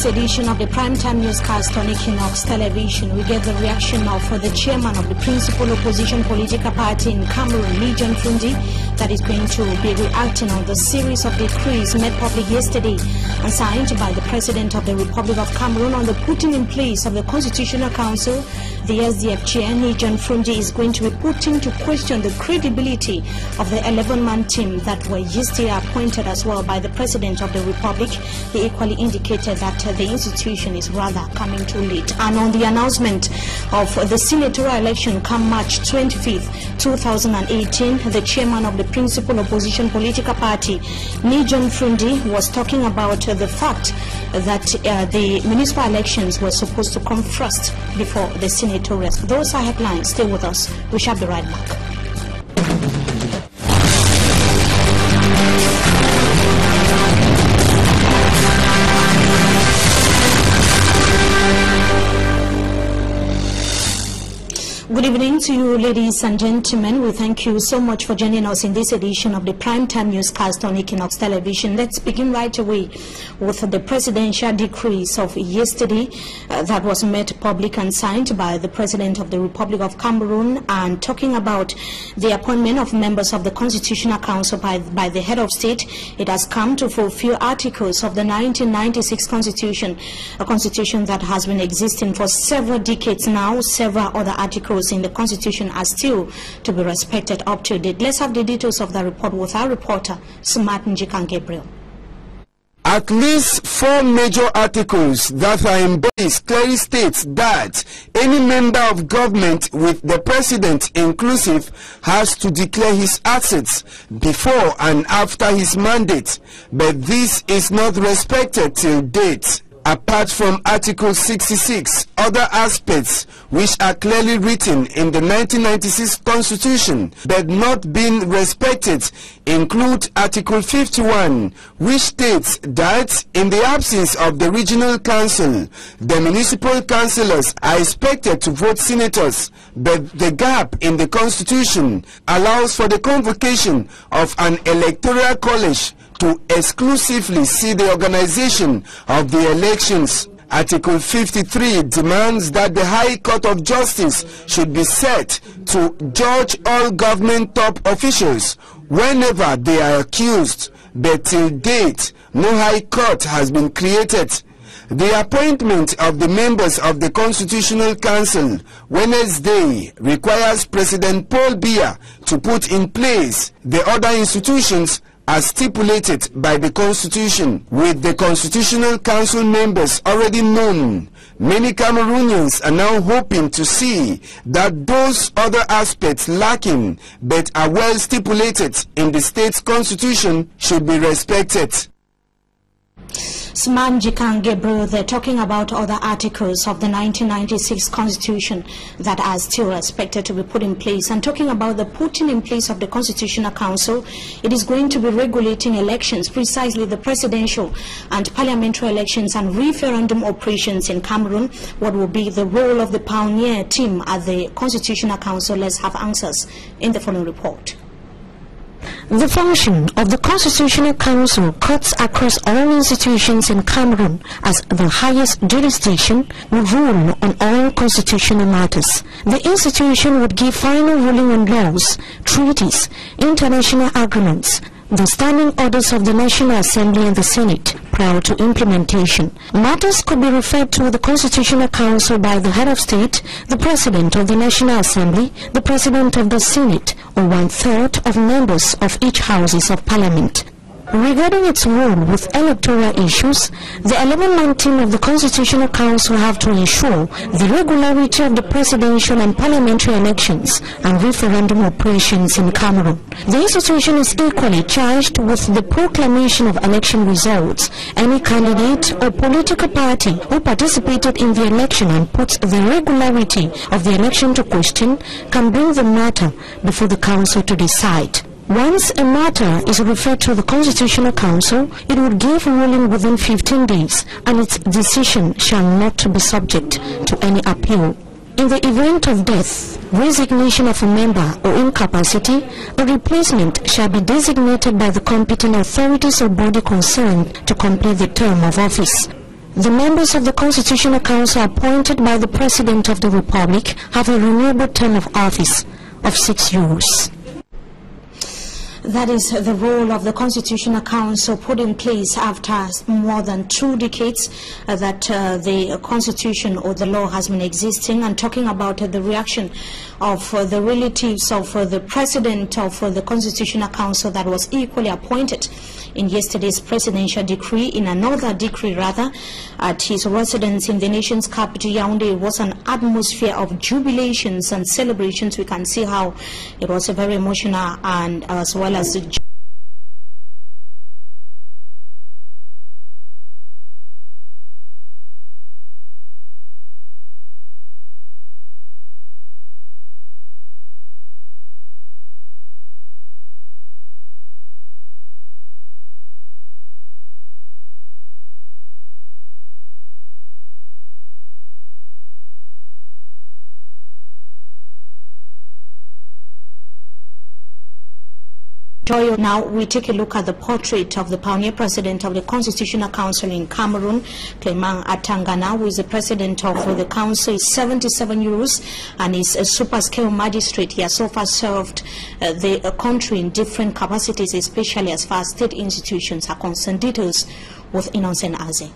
this edition of the Primetime Newscast on Equinoxe Television, we get the reaction of the chairman of the principal opposition political party in Cameroon, John Fundi, that is going to be reacting on the series of decrees made public yesterday and signed by the President of the Republic of Cameroon on the putting in place of the Constitutional Council. The SDF chair, John Fundi, is going to be putting to question the credibility of the 11-man team that were yesterday appointed as well by the President of the Republic. He equally indicated that the institution is rather coming too late. And on the announcement of the senatorial election come March 25th, 2018, the chairman of the principal opposition political party, John Fundi, was talking about the fact that the municipal elections were supposed to come first before the senatorial. Those are headlines. Stay with us. We shall be right back. Good evening to you, ladies and gentlemen. We thank you so much for joining us in this edition of the Primetime Newscast on Equinoxe Television. Let's begin right away with the presidential decrees of yesterday that was made public and signed by the President of the Republic of Cameroon, and talking about the appointment of members of the Constitutional Council by the head of state. It has come to fulfill articles of the 1996 Constitution, a constitution that has been existing for several decades now. Several other articles in the Constitution are still to be respected up to date. Let's have the details of the report with our reporter, Smart Njikan Gabriel. At least 4 major articles that are embraced clearly states that any member of government, with the president inclusive, has to declare his assets before and after his mandate, but this is not respected till date. Apart from Article 66, other aspects which are clearly written in the 1996 Constitution but not being respected include Article 51, which states that in the absence of the regional council, the municipal councillors are expected to vote senators, but the gap in the Constitution allows for the convocation of an electoral college to exclusively see the organization of the elections. Article 53 demands that the High Court of Justice should be set to judge all government top officials whenever they are accused, but till date, no High Court has been created. The appointment of the members of the Constitutional Council Wednesday requires President Paul Biya to put in place the other institutions as stipulated by the Constitution. With the Constitutional Council members already known, many Cameroonians are now hoping to see that those other aspects lacking but are well stipulated in the state's constitution should be respected. Smart Njikan Gabriel, they're talking about other articles of the 1996 Constitution that are still expected to be put in place, and talking about the putting in place of the Constitutional Council. It is going to be regulating elections, precisely the presidential and parliamentary elections and referendum operations in Cameroon. What will be the role of the pioneer team at the Constitutional Council? Let's have answers in the following report. The function of the Constitutional Council cuts across all institutions in Cameroon as the highest jurisdiction will rule on all constitutional matters. The institution would give final ruling on laws, treaties, international agreements, the standing orders of the National Assembly and the Senate prior to implementation. Matters could be referred to the Constitutional Council by the head of state, the President of the National Assembly, the President of the Senate, or 1/3 of members of each houses of Parliament. Regarding its role with electoral issues, the 11-man team of the Constitutional Council have to ensure the regularity of the presidential and parliamentary elections and referendum operations in Cameroon. The institution is equally charged with the proclamation of election results. Any candidate or political party who participated in the election and puts the regularity of the election to question can bring the matter before the Council to decide. Once a matter is referred to the Constitutional Council, it would give ruling within 15 days, and its decision shall not be subject to any appeal. In the event of death, resignation of a member, or incapacity, a replacement shall be designated by the competent authorities or body concerned to complete the term of office. The members of the Constitutional Council appointed by the President of the Republic have a renewable term of office of 6 years. That is the role of the Constitutional Council put in place after more than 2 decades that the Constitution or the law has been existing, and talking about the reaction of the relatives of the President of the Constitutional Council that was equally appointed in yesterday's presidential decree, in another decree rather, at his residence in the nation's capital, Yaoundé. It was an atmosphere of jubilations and celebrations. We can see how it was a very emotional and as well as the Now we take a look at the portrait of the pioneer president of the Constitutional Council in Cameroon, KMER Atangana, who is the president of the council. He's 77 years and is a super-scale magistrate. He has so far served the country in different capacities, especially as far as state institutions are concerned. Details with EQUINOXE Aze.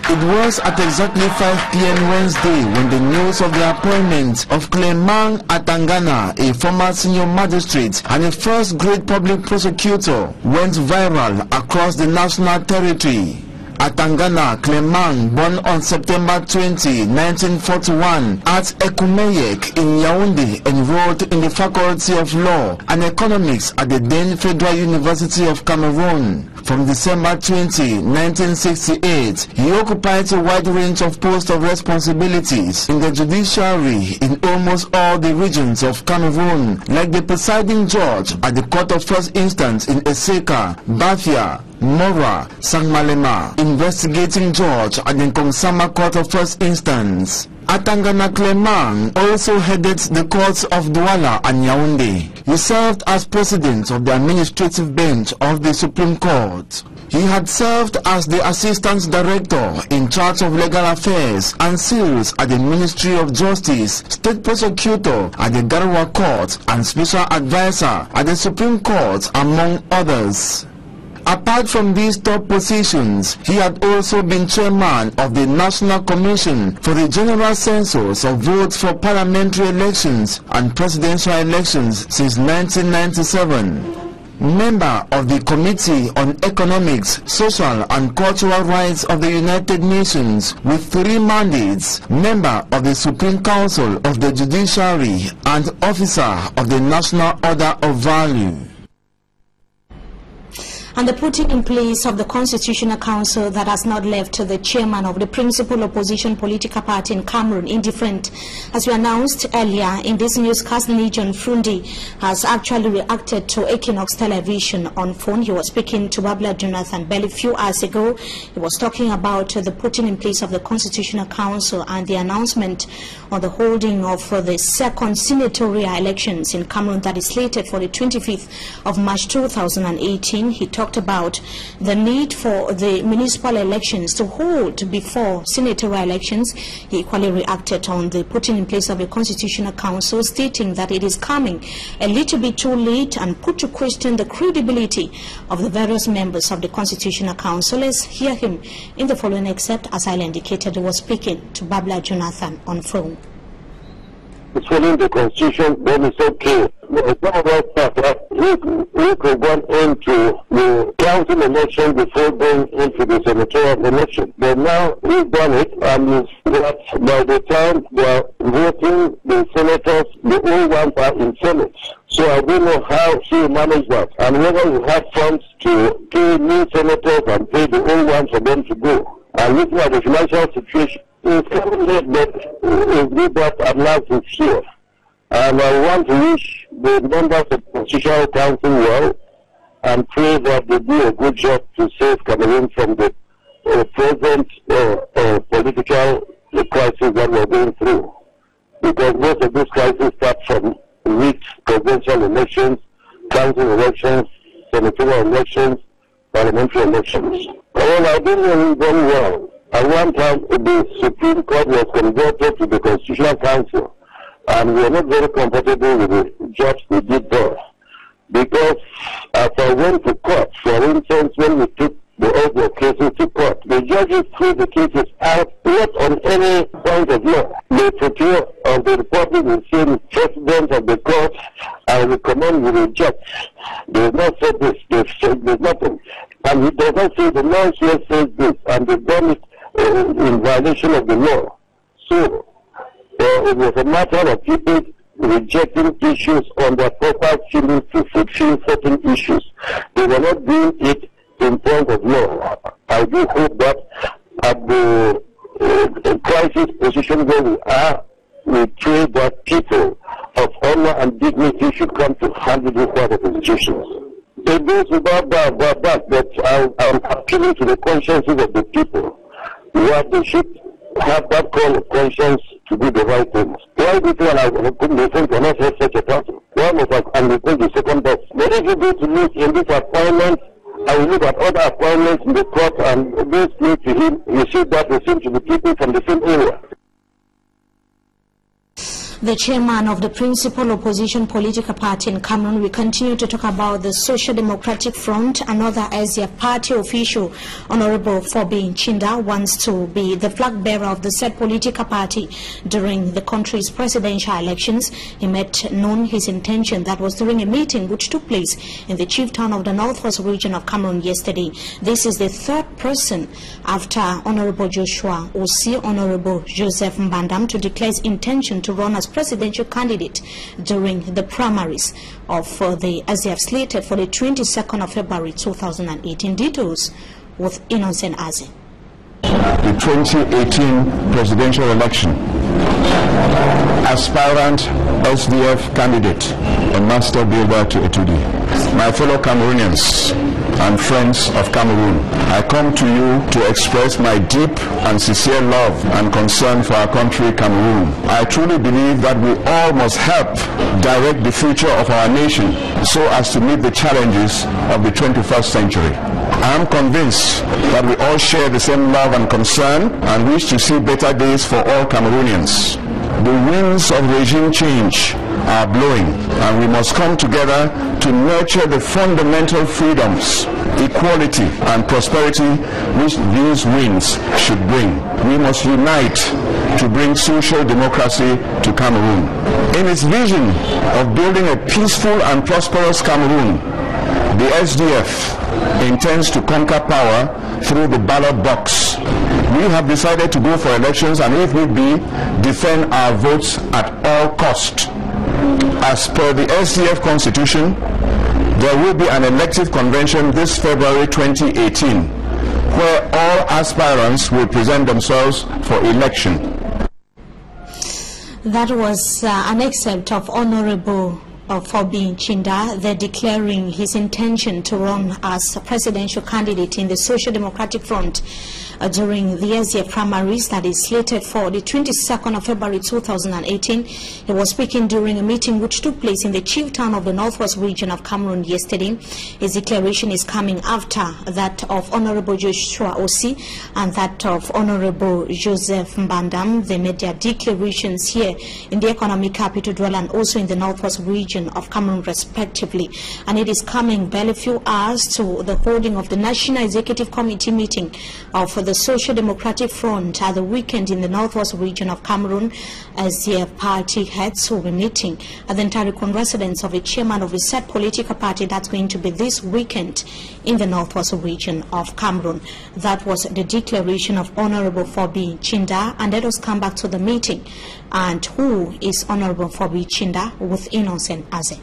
It was at exactly 5 p.m. Wednesday when the news of the appointment of KMER Atangana, a former senior magistrate and a first-grade public prosecutor, went viral across the national territory. Atangana KMER, born on September 20, 1941 at Ekumeyek in Yaoundé, enrolled in the Faculty of Law and Economics at the then Federal University of Cameroon. From December 20, 1968, he occupied a wide range of posts of responsibilities in the judiciary in almost all the regions of Cameroon, like the presiding judge at the Court of First Instance in Eseka, Bafia, Mora, Sangmalema, investigating judge at the Komsama Court of First Instance. Atangana KMER also headed the courts of Douala and Yaoundé. He served as president of the administrative bench of the Supreme Court. He had served as the assistant director in charge of legal affairs and seals at the Ministry of Justice, state prosecutor at the Garoua Court, and special advisor at the Supreme Court, among others. Apart from these top positions, he had also been chairman of the National Commission for the General Census of Votes for Parliamentary Elections and Presidential Elections since 1997. Member of the Committee on Economics, Social and Cultural Rights of the United Nations with 3 mandates, member of the Supreme Council of the Judiciary, and officer of the National Order of Value. And the putting in place of the Constitutional Council that has not left the chairman of the principal opposition political party in Cameroon indifferent. As we announced earlier in this newscast, Legion Frundi has actually reacted to Equinox television on phone. He was speaking to Babla Jonathan barely a few hours ago. He was talking about the putting in place of the Constitutional Council and the announcement on the holding of the second senatorial elections in Cameroon that is slated for the 25th of March 2018. He talked about the need for the municipal elections to hold before senatorial elections. He equally reacted on the putting in place of a Constitutional Council, stating that it is coming a little bit too late and put to question the credibility of the various members of the Constitutional Council. Let's hear him in the following excerpt. As I indicated, he was speaking to Babla Jonathan on phone. It's following the Constitution, then it's okay. Some of us thought that we could go into the council election before going into the senatorial election. But now we've done it, and it's that by the time they are voting the senators, the old ones are in Senate. So I don't know how she managed that, and whether we have funds to pay new senators and pay the old ones for them to go. And looking at the financial situation, it's coming late, but it's good that at last it's here. And I want to wish the members of the Constitutional Council well and pray that they do a good job to save Cameroon from the present political crisis that we're going through. Because most of these crises start from weak presidential elections, council elections, senatorial elections, parliamentary elections. Well, I didn't know him very well. At one time, the Supreme Court was converted to the Constitutional Council, and we were not very comfortable with the judge they did there. Because as I went to court, for instance, when we took the other cases to court, the judges threw the cases out not on any point of law. The Procurator of the Republic will say the President of the court, I recommend you reject. They have not said this, they've said there's nothing. And he does not say the law here says this, and they've done it in violation of the law. So, it was a matter of people rejecting issues on their proper feelings to fulfill certain issues. They were not doing it in point of law. I do hope that at the crisis position where we are, we pray that people of honor and dignity should come to handle this part of institutions. It goes without that, but I'm appealing to the consciences of the people, where they should have that call of conscience to do the right things. Why people are cannot have such a person? Why must I undertake the second best? But if you go to look in this appointment, I will look at other appointments in the court and those close to him, you see that they seem to be people from the same area. The chairman of the principal opposition political party in Cameroon will continue to talk about the Social Democratic Front. Another SDF party official, Honorable Fobi Chinda, wants to be the flag bearer of the said political party during the country's presidential elections. He made known his intention that was during a meeting which took place in the chief town of the northwest region of Cameroon yesterday. This is the third person after Honorable Joshua Osi, Honorable Joseph Mbandam, to declare his intention to run as presidential candidate during the primaries of the SDF slated for the 22nd of February 2018. Details with Innocent Aze. The 2018 presidential election. Aspirant SDF candidate and master builder to Etudi. My fellow Cameroonians and friends of Cameroon, I come to you to express my deep and sincere love and concern for our country, Cameroon. I truly believe that we all must help direct the future of our nation so as to meet the challenges of the 21st century. I am convinced that we all share the same love and concern and wish to see better days for all Cameroonians. The winds of regime change are blowing, and we must come together to nurture the fundamental freedoms, equality, and prosperity which these winds should bring. We must unite to bring social democracy to Cameroon. In its vision of building a peaceful and prosperous Cameroon, the SDF intends to conquer power through the ballot box. We have decided to go for elections and, if need be, defend our votes at all cost. As per the SDF Constitution, there will be an elective convention this February 2018, where all aspirants will present themselves for election. That was an excerpt of Honorable Fobi Chinda, they're declaring his intention to run as a presidential candidate in the Social Democratic Front during the SDF primaries that is slated for the 22nd of February 2018. He was speaking during a meeting which took place in the chief town of the northwest region of Cameroon yesterday. His declaration is coming after that of Honorable Joshua Osi and that of Honorable Joseph Mbandam. They made their declarations here in the economic capital Douala and also in the northwest region of Cameroon respectively, and it is coming barely few hours to the holding of the National Executive Committee meeting of the Social Democratic Front at the weekend in the northwest region of Cameroon, as the party heads will be meeting at the Ntarikon residence of the chairman of the said political party. That's going to be this weekend in the northwest region of Cameroon. That was the declaration of Honorable Fobi Chinda, and let us come back to the meeting and who is Honorable Fobi Chinda with Innocent Aze.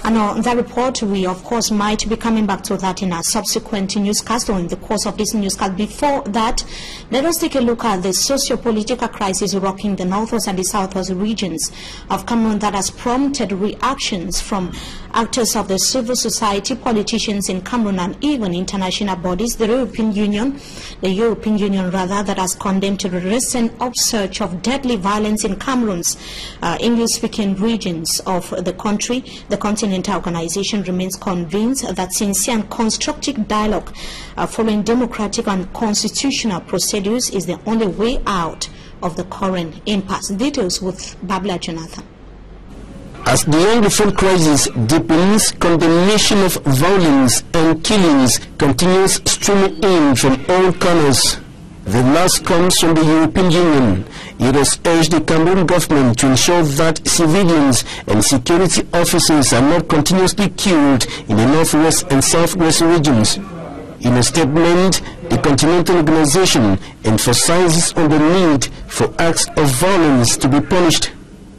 And on that report, we of course might be coming back to that in a subsequent newscast or in the course of this newscast. Before that, let us take a look at the socio-political crisis rocking the northwest and the southwest regions of Cameroon that has prompted reactions from actors of the civil society, politicians in Cameroon, and even international bodies. The European Union that has condemned the recent upsurge of deadly violence in Cameroon's English-speaking regions of the country, the continent entire organization remains convinced that sincere and constructive dialogue following democratic and constitutional procedures is the only way out of the current impasse. Details with Babla Jonathan. As the young reform crisis deepens, condemnation of violence and killings continues streaming in from all corners. The last comes from the European Union. It has urged the Cameroon government to ensure that civilians and security officers are not continuously killed in the northwest and southwest regions. In a statement, the Continental Organization emphasizes on the need for acts of violence to be punished.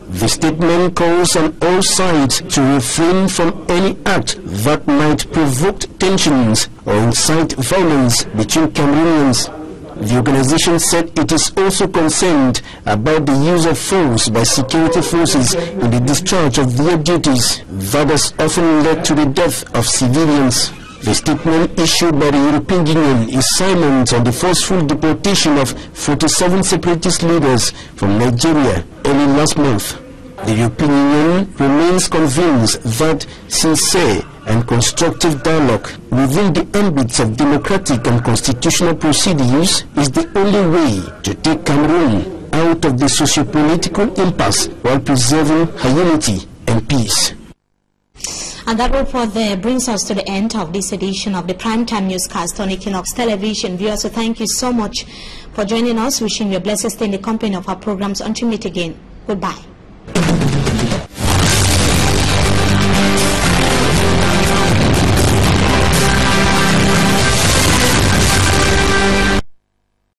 The statement calls on all sides to refrain from any act that might provoke tensions or incite violence between Cameroonians. The organization said it is also concerned about the use of force by security forces in the discharge of their duties that has often led to the death of civilians. The statement issued by the European Union is silent on the forceful deportation of 47 separatist leaders from Nigeria early last month. The European Union remains convinced that sincere and constructive dialogue within the ambit of democratic and constitutional procedures is the only way to take Cameroon out of the socio-political impasse while preserving her unity and peace. And that report there brings us to the end of this edition of the Primetime Newscast on EQUINOXE Television. Viewers, so thank you so much for joining us. Wishing you a blessed stay in the company of our programs. Until we meet again, goodbye.